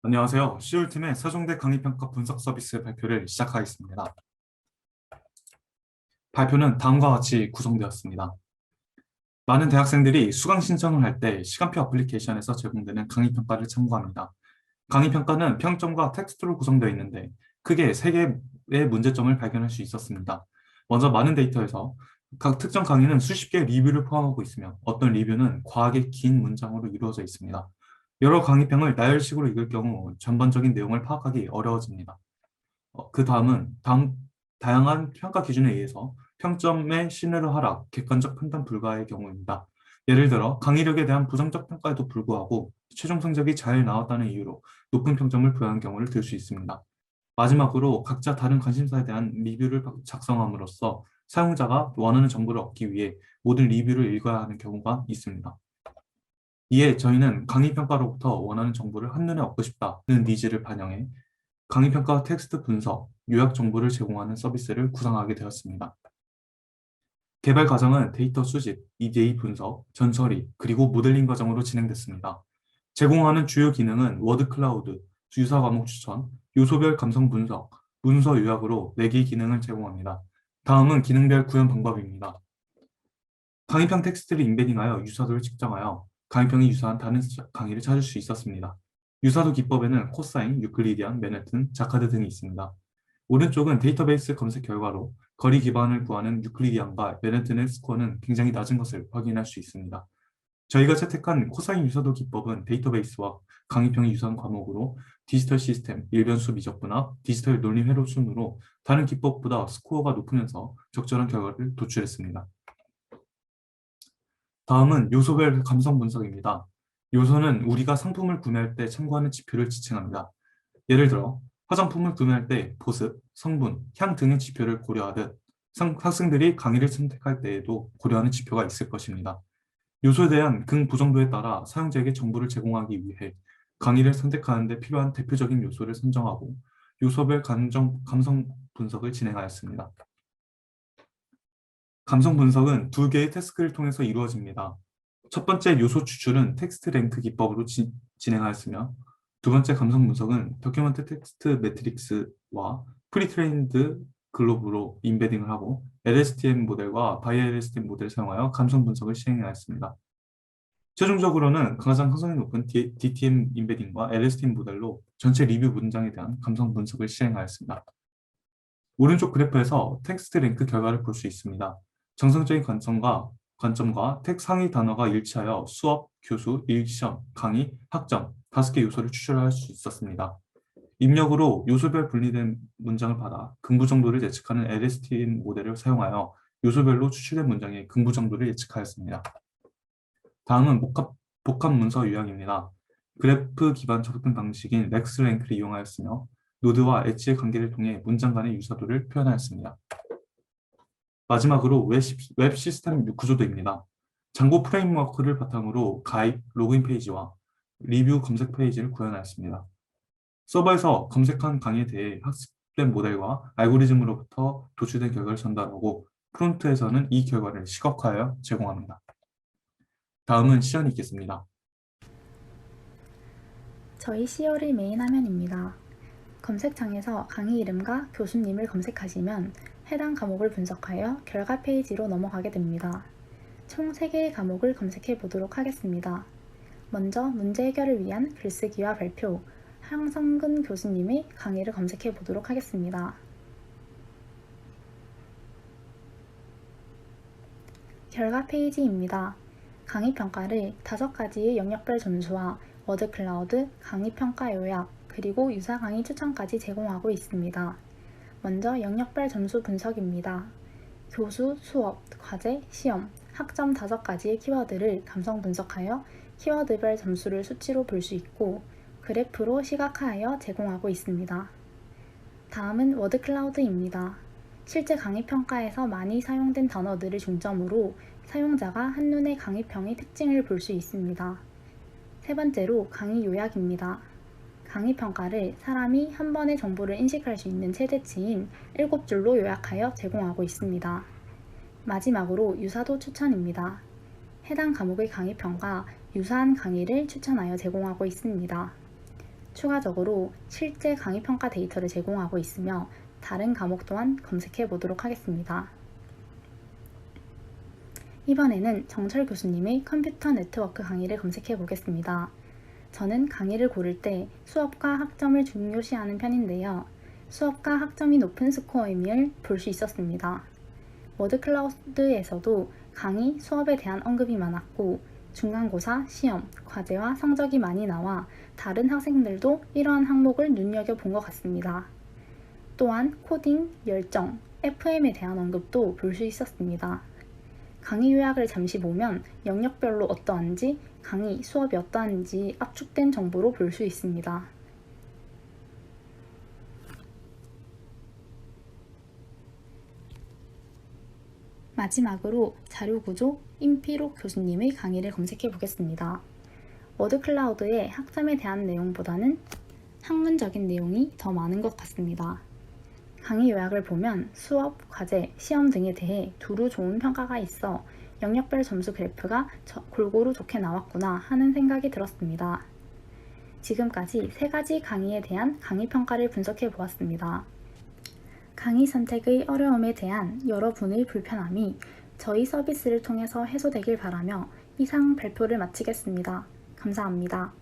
안녕하세요. 시울팀의 세종대 강의평가 분석 서비스 발표를 시작하겠습니다. 발표는 다음과 같이 구성되었습니다. 많은 대학생들이 수강 신청을 할 때 시간표 어플리케이션에서 제공되는 강의평가를 참고합니다. 강의평가는 평점과 텍스트로 구성되어 있는데 크게 3개의 문제점을 발견할 수 있었습니다. 먼저 많은 데이터에서 각 특정 강의는 수십 개의 리뷰를 포함하고 있으며 어떤 리뷰는 과하게 긴 문장으로 이루어져 있습니다. 여러 강의평을 나열식으로 읽을 경우 전반적인 내용을 파악하기 어려워집니다. 그 다음은 다양한 평가 기준에 의해서 평점의 신뢰도 하락, 객관적 판단 불가의 경우입니다. 예를 들어 강의력에 대한 부정적 평가에도 불구하고 최종 성적이 잘 나왔다는 이유로 높은 평점을 부여한 경우를 들 수 있습니다. 마지막으로 각자 다른 관심사에 대한 리뷰를 작성함으로써 사용자가 원하는 정보를 얻기 위해 모든 리뷰를 읽어야 하는 경우가 있습니다. 이에 저희는 강의평가로부터 원하는 정보를 한눈에 얻고 싶다는 니즈를 반영해 강의평가 텍스트 분석, 요약 정보를 제공하는 서비스를 구상하게 되었습니다. 개발 과정은 데이터 수집, EDA 분석, 전처리, 그리고 모델링 과정으로 진행됐습니다. 제공하는 주요 기능은 워드 클라우드, 유사 과목 추천, 요소별 감성 분석, 문서 요약으로 4개의 기능을 제공합니다. 다음은 기능별 구현 방법입니다. 강의평 텍스트를 인베딩하여 유사도를 측정하여 강의평이 유사한 다른 강의를 찾을 수 있었습니다. 유사도 기법에는 코사인, 유클리디안, 맨해튼, 자카드 등이 있습니다. 오른쪽은 데이터베이스 검색 결과로 거리 기반을 구하는 유클리디안과 맨해튼의 스코어는 굉장히 낮은 것을 확인할 수 있습니다. 저희가 채택한 코사인 유사도 기법은 데이터베이스와 강의평이 유사한 과목으로 디지털 시스템, 일변수 미적분학, 디지털 논리 회로 순으로 다른 기법보다 스코어가 높으면서 적절한 결과를 도출했습니다. 다음은 요소별 감성 분석입니다. 요소는 우리가 상품을 구매할 때 참고하는 지표를 지칭합니다. 예를 들어 화장품을 구매할 때 보습, 성분, 향 등의 지표를 고려하듯 학생들이 강의를 선택할 때에도 고려하는 지표가 있을 것입니다. 요소에 대한 긍부정도에 따라 사용자에게 정보를 제공하기 위해 강의를 선택하는 데 필요한 대표적인 요소를 선정하고 요소별 감성 분석을 진행하였습니다. 감성 분석은 2개의 태스크를 통해서 이루어집니다. 첫 번째 요소 추출은 텍스트 랭크 기법으로 진행하였으며 두 번째 감성 분석은 도큐먼트 텍스트 매트릭스와 프리트레인드 글로브로 인베딩을 하고 LSTM 모델과 바이 LSTM 모델을 사용하여 감성 분석을 시행하였습니다. 최종적으로는 가장 가성이 높은 DTM 인베딩과 LSTM 모델로 전체 리뷰 문장에 대한 감성 분석을 시행하였습니다. 오른쪽 그래프에서 텍스트 랭크 결과를 볼 수 있습니다. 정상적인 관점과 텍 상위 단어가 일치하여 수업, 교수, 일시험, 강의, 학점 5개 요소를 추출할 수 있었습니다. 입력으로 요소별 분리된 문장을 받아 긍부정도를 예측하는 LSTM 모델을 사용하여 요소별로 추출된 문장의 긍부정도를 예측하였습니다. 다음은 복합 문서 요약입니다. 그래프 기반 접근 방식인 렉스랭크를 이용하였으며 노드와 엣지의 관계를 통해 문장 간의 유사도를 표현하였습니다. 마지막으로 웹 시스템 구조도입니다. 장고 프레임워크를 바탕으로 가입, 로그인 페이지와 리뷰 검색 페이지를 구현하였습니다. 서버에서 검색한 강의에 대해 학습된 모델과 알고리즘으로부터 도출된 결과를 전달하고 프론트에서는 이 결과를 시각화하여 제공합니다. 다음은 시연이 있겠습니다. 저희 CO를 메인 화면입니다. 검색창에서 강의 이름과 교수님을 검색하시면 해당 과목을 분석하여 결과 페이지로 넘어가게 됩니다. 총 3개의 과목을 검색해 보도록 하겠습니다. 먼저 문제 해결을 위한 글쓰기와 발표, 황성근 교수님의 강의를 검색해 보도록 하겠습니다. 결과 페이지입니다. 강의 평가를 5가지의 영역별 점수와 워드 클라우드, 강의 평가 요약, 그리고 유사 강의 추천까지 제공하고 있습니다. 먼저 영역별 점수 분석입니다. 교수, 수업, 과제, 시험, 학점 5가지의 키워드를 감성 분석하여 키워드별 점수를 수치로 볼 수 있고 그래프로 시각화하여 제공하고 있습니다. 다음은 워드 클라우드입니다. 실제 강의 평가에서 많이 사용된 단어들을 중점으로 사용자가 한눈에 강의평의 특징을 볼 수 있습니다. 세 번째로 강의 요약입니다. 강의 평가를 사람이 한 번에 정보를 인식할 수 있는 최대치인 7줄로 요약하여 제공하고 있습니다. 마지막으로 유사도 추천입니다. 해당 과목의 강의 평가, 유사한 강의를 추천하여 제공하고 있습니다. 추가적으로 실제 강의 평가 데이터를 제공하고 있으며 다른 과목 또한 검색해 보도록 하겠습니다. 이번에는 정철 교수님의 컴퓨터 네트워크 강의를 검색해 보겠습니다. 저는 강의를 고를 때 수업과 학점을 중요시하는 편인데요. 수업과 학점이 높은 스코어임을 볼 수 있었습니다. 워드클라우드에서도 강의, 수업에 대한 언급이 많았고 중간고사, 시험, 과제와 성적이 많이 나와 다른 학생들도 이러한 항목을 눈여겨본 것 같습니다. 또한 코딩, 열정, FM에 대한 언급도 볼 수 있었습니다. 강의 요약을 잠시 보면 영역별로 어떠한지, 강의, 수업이 어떠한지 압축된 정보로 볼 수 있습니다. 마지막으로 자료구조 임피록 교수님의 강의를 검색해 보겠습니다. 워드클라우드의 학점에 대한 내용보다는 학문적인 내용이 더 많은 것 같습니다. 강의 요약을 보면 수업, 과제, 시험 등에 대해 두루 좋은 평가가 있어 영역별 점수 그래프가 골고루 좋게 나왔구나 하는 생각이 들었습니다. 지금까지 3가지 강의에 대한 강의 평가를 분석해 보았습니다. 강의 선택의 어려움에 대한 여러분의 불편함이 저희 서비스를 통해서 해소되길 바라며 이상 발표를 마치겠습니다. 감사합니다.